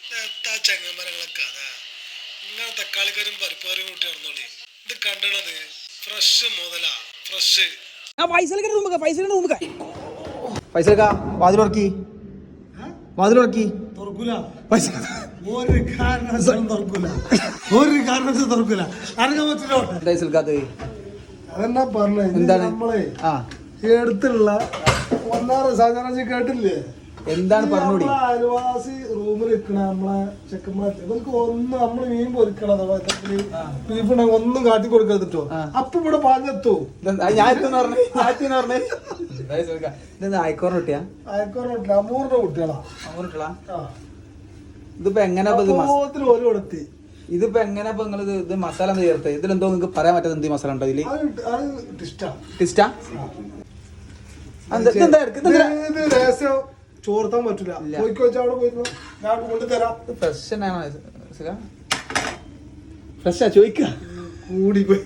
ചങ്ങന്മാരങ്ങളെ കഥ നിങ്ങൾ തക്കാളിക്കരും പരിപ്പുകറിയും കൂട്ടി നടന്നോളി. ഇത് കണ്ടത് ഫ്രഷ് മുതലാ, ഫ്രഷ്. വാതിലുറക്കി ഒരു കാരണവശാലും തുറക്കൂല. അറിയാൻ പറ്റില്ല. അതെന്നാ പറഞ്ഞേ, നമ്മളെ അടുത്തുള്ള ഒന്നാറ് സാധാരണ കേട്ടില്ലേ? എന്താണ് പറഞ്ഞോടി? അയൽവാസി റൂമിൽ നിൽക്കണ നമ്മളെ ചെക്കന്മാര് ഇവർക്ക് ഒന്നും നമ്മള് മീൻ പൊരിക്കണത് ബീഫുണ്ടെങ്കിൽ ഒന്നും കാട്ടി കൊടുക്കാതിട്ടോ. അപ്പൊ ഇവിടെ പാഞ്ഞെത്തൂ. അയക്കോറിട്ടിയാ അമൂറിന്റെ കുട്ടികളാ. ഇതിപ്പോ എങ്ങനെ കൊടുത്തി. ഇതിപ്പോ എങ്ങനെ നിങ്ങൾ ഇത് മസാല ചേർത്ത് ഇതിലെന്തോ നിങ്ങൾക്ക് പറയാൻ പറ്റാത്ത എന്ത് മസാല ഉണ്ടോ ഇതില്? ടിസ്റ്റാ ചോർത്താൻ പറ്റില്ല. പോയിക്കോ അവിടെ പോയിരുന്നു ഞാൻ കൊണ്ടുതരാം. ഫ്രഷാ ചോദിക്ക കൂടി പോയി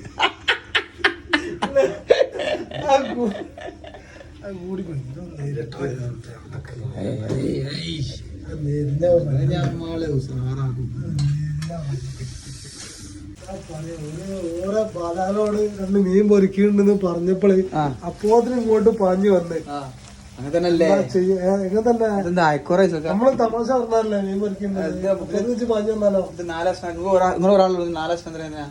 ഓരോ ബാലാലോട് രണ്ട് മീൻ പൊരിക്കുന്നുണ്ടെന്ന് പറഞ്ഞപ്പോഴേ അപ്പോത്തിന് ഇങ്ങോട്ട് പാഞ്ഞു വന്നേ. അങ്ങനെ തന്നെയല്ലേ? നമ്മള് തമാശ പറഞ്ഞാലേ മീൻ പൊരിക്കുന്നത് പാഞ്ഞു വന്നാലോ? നിങ്ങൾ ഒരാളുള്ളൂ. 4 ലക്ഷം എന്തിനാ?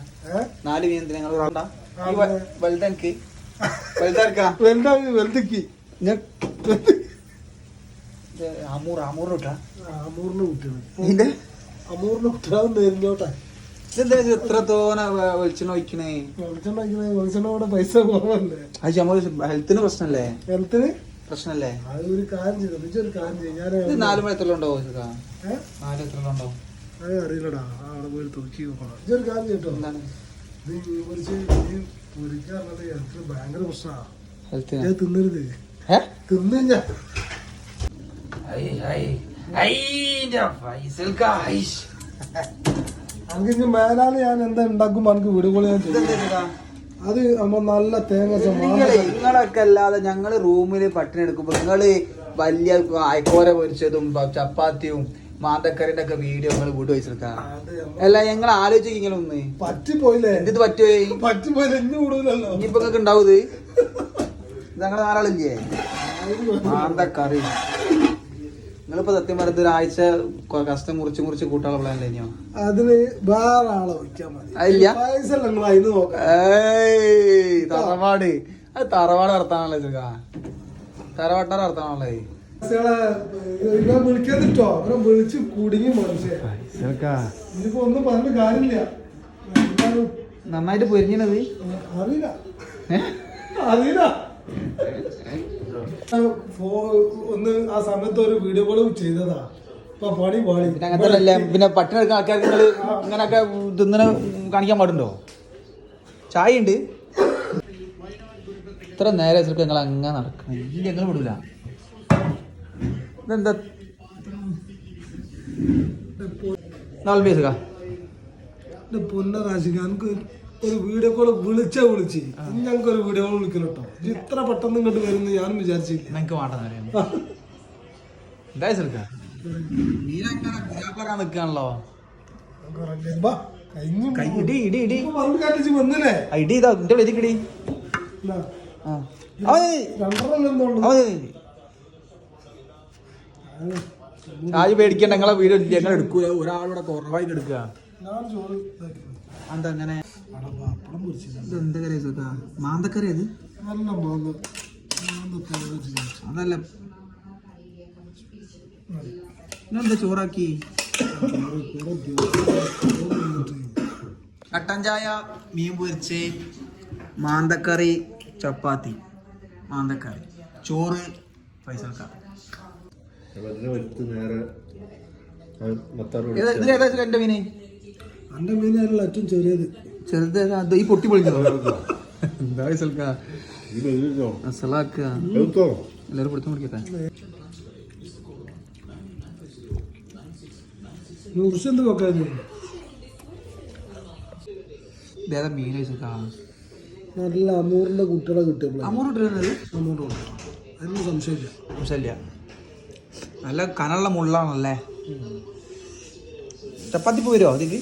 4 മീൻ എന്തിനാ? നിങ്ങൾ ഒരാളുണ്ടാ? വലുതെനിക്ക് വലുതക്ക് അമൂറിന് വിട്ടാ അമൂറിന് കുട്ടികളെ നെരിഞ്ഞോട്ടെ. എത്ര തോന വെളിച്ചെണ്ണ ഒഴിക്കണേ? വെളിച്ചെണ്ണ പൈസ കുറവല്ലേ? ഹെൽത്തിന് പ്രശ്നല്ലേ? ഹെൽത്തിന് പ്രശ്നല്ലേ? ഒരു കാര്യം ചെയ്തൊരു കാര്യം ചെയ്യും. 4 മണി എത്ര ഉണ്ടാവും? 4 എത്ര ഉണ്ടാവും? അത് അറിയില്ലടാ. അവിടെ പോയി തൂക്കി നോക്കണം. ഇതൊരു കാര്യം ചെയ്തോ. എന്താണ് പൊരിക്കാറുള്ളത് ഹെൽത്തിന് ഭയങ്കര പ്രശ്നമാണ്. ഹെൽത്തിന് തിന്നരുത്. തിന്നു അനക്ക് മേലാല് ഞാൻ എന്താ ഉണ്ടാക്കുമ്പോ എനിക്ക് വീടുപോലെ ഞാൻ ചെയ്യും. അത് നല്ല തേങ്ങ നിങ്ങളൊക്കെ അല്ലാതെ ഞങ്ങള് റൂമില് പട്ടിണി എടുക്കുമ്പോ നിങ്ങള് വലിയ അയക്കോര പൊരിച്ചതും ചപ്പാത്തിയും മാന്തക്കറിന്റെ ഒക്കെ വീഡിയോ നിങ്ങൾ വീട് വെച്ചെടുക്കാം. അല്ല ഞങ്ങൾ ആലോചിക്കുന്നൊന്ന് പറ്റിപ്പോയില്ലേ? എന്ത് പറ്റിപ്പോയില്ലേ? ഇനിയിപ്പോ നിങ്ങൾക്ക് ഉണ്ടാവും. ഇത് ഞങ്ങള് 4 ആളില്ലേ? മാന്തക്കറി നിങ്ങളിപ്പോ സത്യം പറഞ്ഞത് ഒരാഴ്ച കഷ്ടം മുറിച്ച് കൂട്ടാനുള്ള പ്ലാൻ ഇല്ലയോ? അതിന് വേറെ ആളെ വയ്ക്കാൻ മതി. തറവാട് അത് തറവാട് നടത്താണല്ലോ ചെറുക്കാ. തറവാട്ടാറ് നടത്താണല്ലേ? വിളിക്കാതിട്ടോ അവരെ വിളിച്ച് കുടുങ്ങി മനുഷ്യനിപ്പോ ഒന്നും പറഞ്ഞ കാര്യമില്ല. നന്നായിട്ട് പൊരിഞ്ഞത് അറിയില്ല. ഒന്ന് ആ സമയത്ത് ഒരു വീഡിയോ കോൾ ചെയ്തതാ. അങ്ങനത്തെ പിന്നെ പട്ടിണി എടുക്കുന്ന ആൾക്കാർക്ക് നിങ്ങൾ ഇങ്ങനെയൊക്കെ തിന്നണ കാണിക്കാൻ പാടുണ്ടോ? ചായ ഉണ്ട്. ഇത്ര നേരെ വെച്ചിട്ട് ഞങ്ങൾ അങ്ങനെ നടക്കണം. ഇല്ല ഞങ്ങൾ വിടൂല. ഇതെന്താ പൊന്നരാശിക്ക് ഒരു വീഡിയോ കോള് വിളിച്ച് ഞങ്ങൾക്ക് ഒരു വീഡിയോ കോൾ വിളിക്കണം കേട്ടോ. ഇത്ര പെട്ടെന്ന് ഇങ്ങോട്ട് വരുന്നു ഞാനും വിചാരിച്ചില്ല. ഞങ്ങൾക്ക് നിൽക്കാണല്ലോ. ആര് പേടിക്കണ്ട. ഞങ്ങളെ വീഡിയോ ഞങ്ങൾ എടുക്കൂല. ഒരാളൂടെ കുറവായിട്ട് എടുക്കുക. എന്താ അങ്ങനെ? എന്താ കറി? മാന്തക്കറി അത് അതല്ല. എന്താ ചോറാക്കി? കട്ടൻ ചായ, മീൻ പൊരിച്ച്, മാന്തക്കറി, ചപ്പാത്തി, മാന്തക്കറി, ചോറ്, പൈസ. എന്റെ മീന് എന്റെ മീനല്ല ഏറ്റവും ചെറുത്. ഈ പൊട്ടി പൊളിഞ്ഞോ? എല്ലാരും പിടുത്തം പിടിക്കട്ടെ. മീൻ നല്ല അമൂറിന്റെ കുട്ടികളെ കിട്ടിയപ്പോൾ അമൂറ് സംശയമില്ല. നല്ല കനുള്ള മുള്ളാണല്ലേ? ചപ്പാത്തി പോയി വരുമോ അതിക്ക്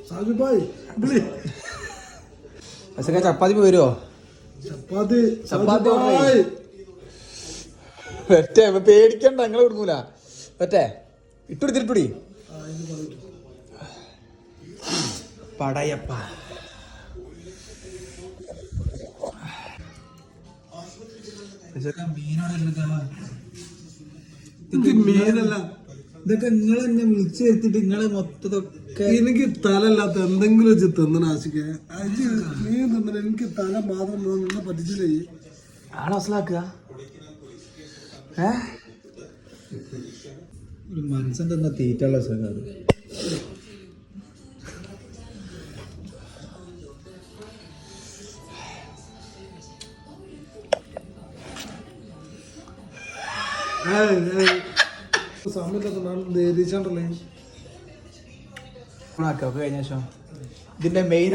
സാജുഭായ് വിളി പക്ഷേ ചപ്പാത്തി പോയി വരുമോ ചപ്പാത്തി ചപ്പാത്തി സാജുഭായ്. പറ്റേ പേടിക്കണ്ട ഞങ്ങളെ കൊടുക്കൂല പറ്റേ ഇട്ടുടി പടയപ്പ ഇത് മീനല്ല, ഇതൊക്കെ നിങ്ങൾ എന്നെ വിളിച്ചു വരുത്തിട്ട് നിങ്ങളെ മൊത്തതൊക്കെ എനിക്ക് തലല്ലാത്ത എന്തെങ്കിലും വെച്ച് തിന്നണ ആശിക്ക മീൻ തിന്നണ എനിക്ക് തല മാത്രം നിന്നെ പറ്റിച്ചില്ലേ ആളെ അസലാക്കുക ഒരു മനസ്സിന്റെ എന്നാ തീറ്റുള്ള സ്ഥലം അത് സമയത്തൊക്കെ ദേരിച്ചാണ്ടല്ലേ കഴിഞ്ഞ ശേഷം ഇതിന്റെ മെയിൻ